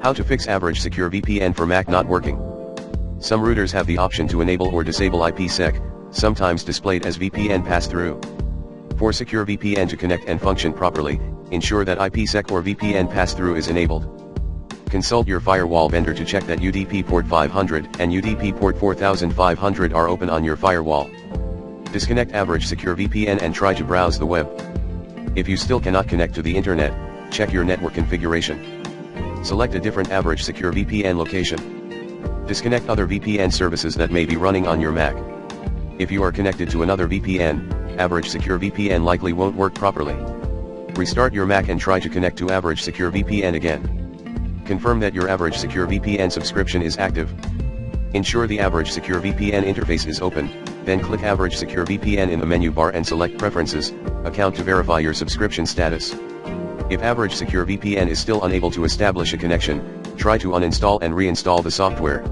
How to fix Average Secure VPN for Mac not working. Some routers have the option to enable or disable IPsec, sometimes displayed as VPN pass-through. For Secure VPN to connect and function properly, ensure that IPsec or VPN pass-through is enabled. Consult your firewall vendor to check that UDP port 500 and UDP port 4500 are open on your firewall. Disconnect Average Secure VPN and try to browse the web. If you still cannot connect to the internet, check your network configuration. Select a different Average Secure VPN location. Disconnect other VPN services that may be running on your Mac. If you are connected to another VPN, Average Secure VPN likely won't work properly. Restart your Mac and try to connect to Average Secure VPN again. Confirm that your Average Secure VPN subscription is active. Ensure the Average Secure VPN interface is open, then click Average Secure VPN in the menu bar and select Preferences, Account to verify your subscription status. If Average Secure VPN is still unable to establish a connection, try to uninstall and reinstall the software.